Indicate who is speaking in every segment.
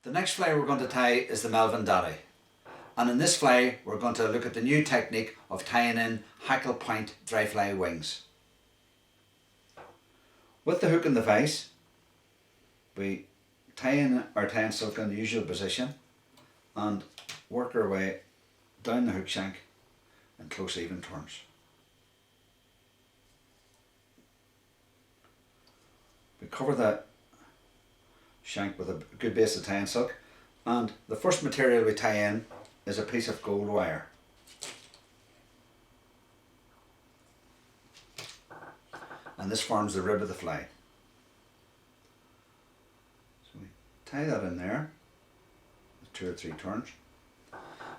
Speaker 1: The next fly we're going to tie is the Melvin Daddy, and in this fly we're going to look at the new technique of tying in hackle point dry fly wings. With the hook and the vise, we tie in our tying silk in the usual position and work our way down the hook shank in close even turns. We cover the shank with a good base of tying silk, and the first material we tie in is a piece of gold wire. And this forms the rib of the fly. So we tie that in there with 2 or 3 turns.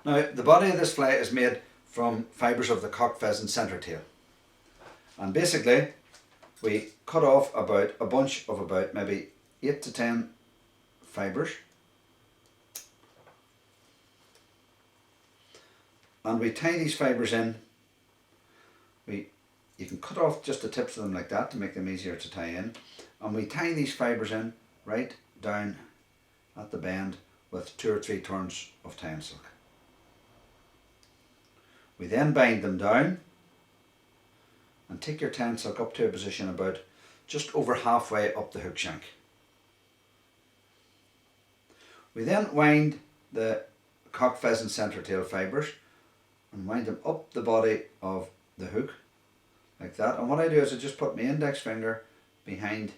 Speaker 1: Now the body of this fly is made from fibres of the cock pheasant centre tail, and basically we cut off about a bunch of about maybe 8 to 10 fibres, and we tie these fibres in. You can cut off just the tips of them like that to make them easier to tie in, and we tie these fibres in right down at the bend with 2 or 3 turns of tying silk. We then bind them down and take your tying silk up to a position about just over halfway up the hook shank. We then wind the cock pheasant centre tail fibres and wind them up the body of the hook like that. And what I do is I just put my index finger behind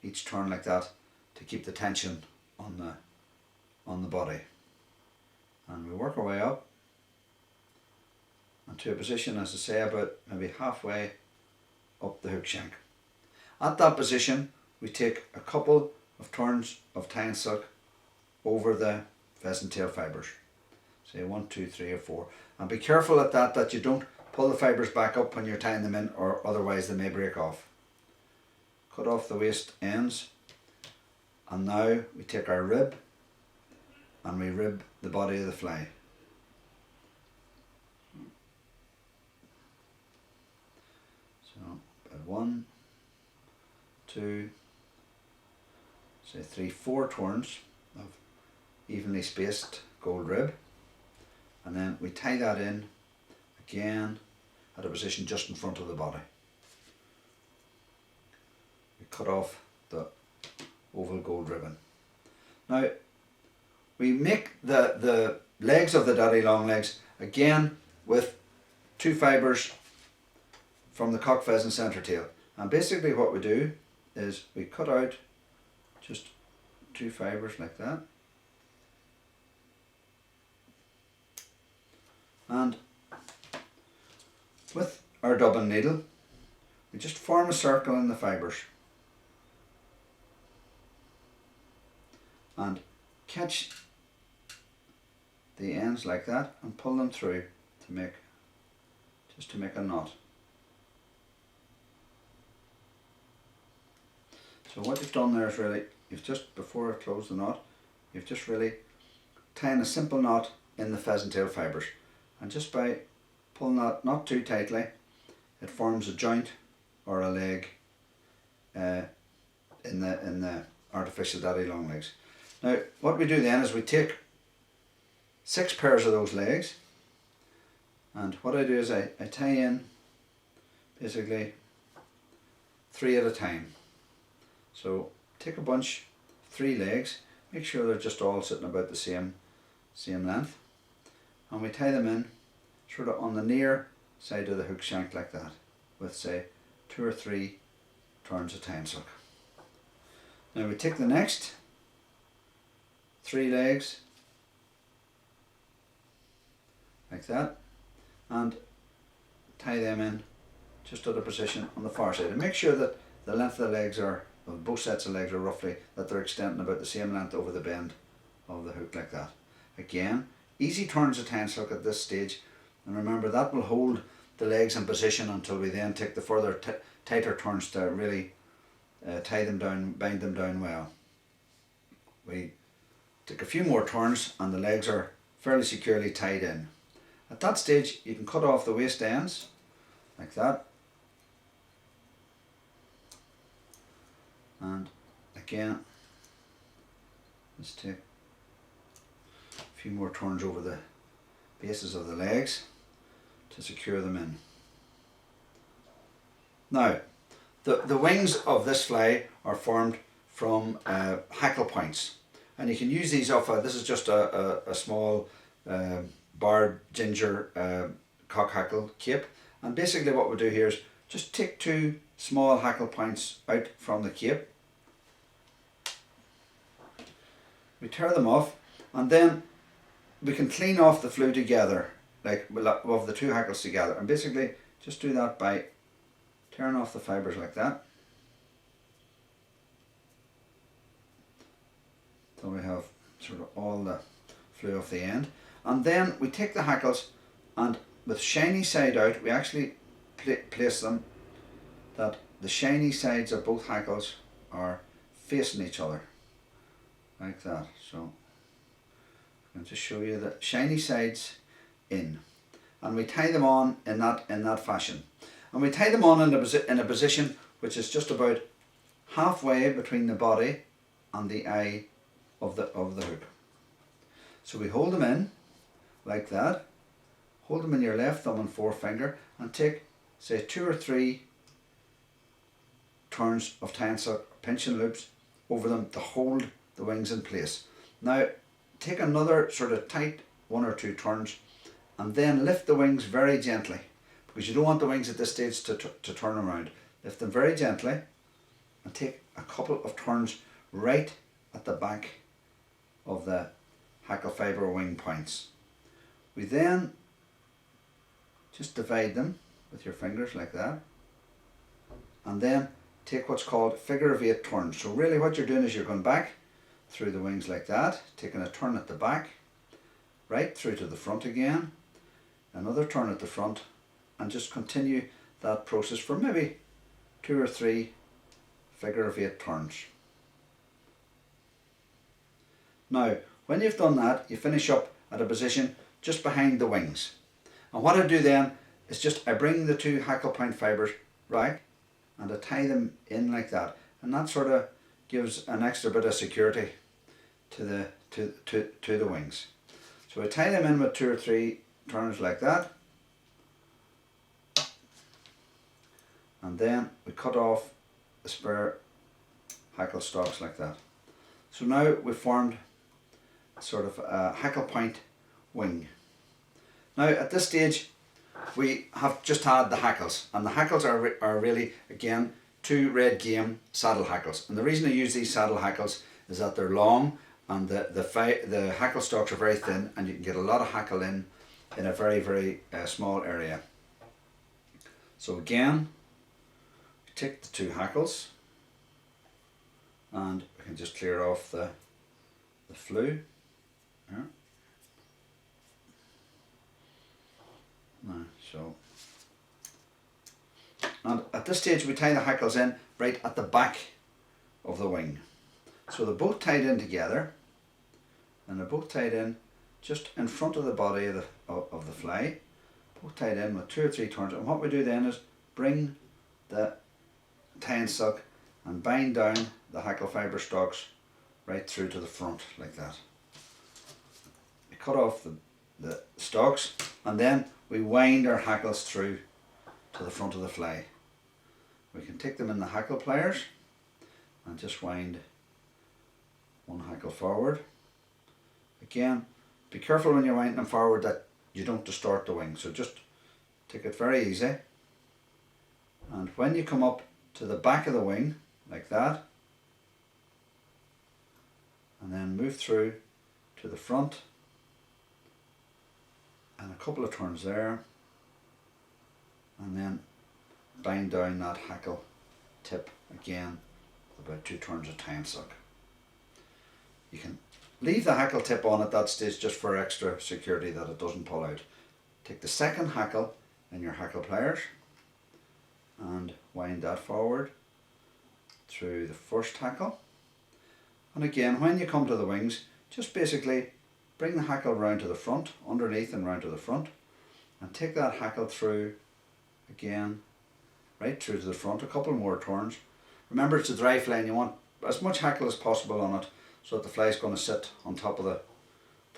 Speaker 1: each turn like that to keep the tension on the body. And we work our way up and to a position, as I say, about maybe halfway up the hook shank. At that position we take a couple of turns of tying silk over the pheasant tail fibres. Say 1, 2, 3 or 4. And be careful at that you don't pull the fibres back up when you're tying them in, or otherwise they may break off. Cut off the waist ends, and now we take our rib and we rib the body of the fly. So about 1, 2, say 3, 4 turns of evenly spaced gold rib, and then we tie that in again at a position just in front of the body. We cut off the oval gold ribbon. Now we make the legs of the daddy long legs again with 2 fibres from the cock pheasant centre tail, and basically what we do is we cut out just 2 fibres like that, and with our dubbing needle we just form a circle in the fibres and catch the ends like that and pull them through to make a knot. So what you've done there is really, you've just, before I close the knot, you've just really tying a simple knot in the pheasant tail fibres, and just by pulling that not too tightly, it forms a joint or a leg in the artificial daddy long legs. Now what we do then is we take 6 pairs of those legs, and what I do is I tie in basically 3 at a time. So take a bunch, 3 legs, make sure they're just all sitting about the same length, and we tie them in sort of on the near side of the hook shank like that, with say 2 or 3 turns of tying silk. Now we take the next 3 legs like that and tie them in just at a position on the far side, and make sure that the length of the legs are, of both sets of legs are roughly, that they're extending about the same length over the bend of the hook like that. Again, easy turns of tying silk at this stage, and remember that will hold the legs in position until we then take the further tighter turns to really tie them down, bind them down well. We take a few more turns and the legs are fairly securely tied in. At that stage you can cut off the waist ends like that, and again let's take few more turns over the bases of the legs to secure them in. Now, the wings of this fly are formed from hackle points, and you can use these off this is just a small barred ginger cock hackle cape, and basically what we do here is just take 2 small hackle points out from the cape. We tear them off, and then we can clean off the flue together, like of the 2 hackles together, and basically just do that by tearing off the fibres like that. So we have sort of all the flue off the end, and then we take the hackles, and with shiny side out we actually place them that the shiny sides of both hackles are facing each other like that. So I'll just show you the shiny sides in, and we tie them on in that fashion, and we tie them on in a position which is just about halfway between the body and the eye of the hook. So we hold them in like that, hold them in your left thumb and forefinger, and take say 2 or 3 turns of tie and suck pinching loops over them to hold the wings in place. Now take another sort of tight 1 or 2 turns, and then lift the wings very gently, because you don't want the wings at this stage to turn around. Lift them very gently and take a couple of turns right at the back of the hackle fibre wing points. We then just divide them with your fingers like that, and then take what's called figure of 8 turns. So really what you're doing is you're going back through the wings like that, taking a turn at the back, right through to the front again, another turn at the front, and just continue that process for maybe 2 or 3 figure of 8 turns. Now when you've done that, you finish up at a position just behind the wings, and what I do then is just I bring the 2 hackle point fibres right, and I tie them in like that, and that sort of gives an extra bit of security to the wings. So I tie them in with 2 or 3 turns like that, and then we cut off the spare hackle stalks like that. So now we've formed sort of a hackle point wing. Now at this stage we have just had the hackles, and the hackles are really again 2 red game saddle hackles, and the reason I use these saddle hackles is that they're long, and the hackle stalks are very thin, and you can get a lot of hackle in a very small area. So again we take the 2 hackles, and we can just clear off the flue. Yeah. So, and at this stage we tie the hackles in right at the back of the wing. So they're both tied in together, and they're both tied in just in front of the body of the fly, both tied in with 2 or 3 turns. And what we do then is bring the tie and suck and bind down the hackle fibre stalks right through to the front like that. We cut off the stalks, and then we wind our hackles through to the front of the fly. We can take them in the hackle pliers and just wind 1 hackle forward. Again, be careful when you're winding them forward that you don't distort the wing, so just take it very easy. And when you come up to the back of the wing like that, and then move through to the front, and a couple of turns there, and then bind down that hackle tip again with about 2 turns of tie and suck. You can leave the hackle tip on at that stage just for extra security that it doesn't pull out. Take the second hackle in your hackle pliers and wind that forward through the first hackle, and again when you come to the wings just basically bring the hackle round to the front, underneath and round to the front, and take that hackle through again, right through to the front, a couple more turns. Remember it's a dry fly and you want as much hackle as possible on it so that the fly is going to sit on top of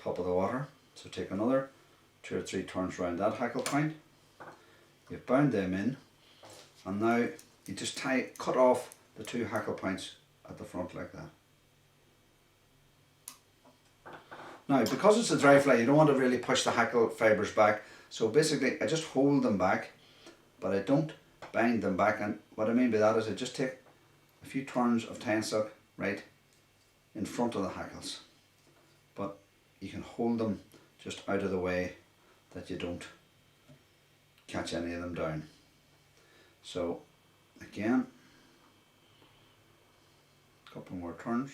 Speaker 1: top of the water. So take another 2 or 3 turns round that hackle point. You've bound them in, and now you just cut off the 2 hackle points at the front like that. Now, because it's a dry fly, you don't want to really push the hackle fibres back. So basically, I just hold them back, but I don't bind them back. And what I mean by that is I just take a few turns of tying silk right in front of the hackles. But you can hold them just out of the way that you don't catch any of them down. So again, a couple more turns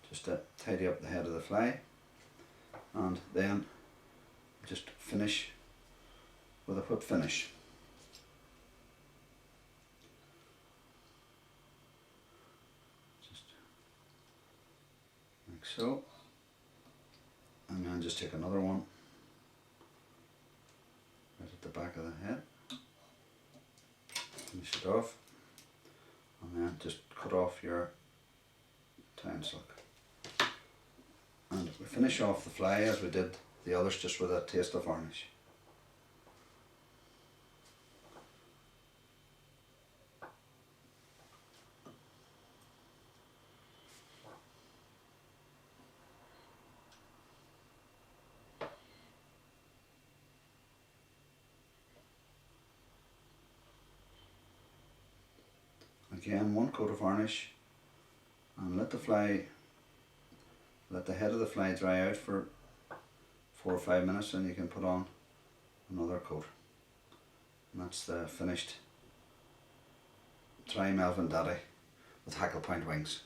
Speaker 1: just to tidy up the head of the fly, and then just finish with a hook finish. Just like so, and then just take another one right at the back of the head, finish it off, and then just cut off your tying silk. And we finish off the fly as we did the others, just with a taste of varnish. Again, 1 coat of varnish, and let the head of the fly dry out for 4 or 5 minutes, and you can put on another coat. And that's the finished dry Melvin Daddy with hackle point wings.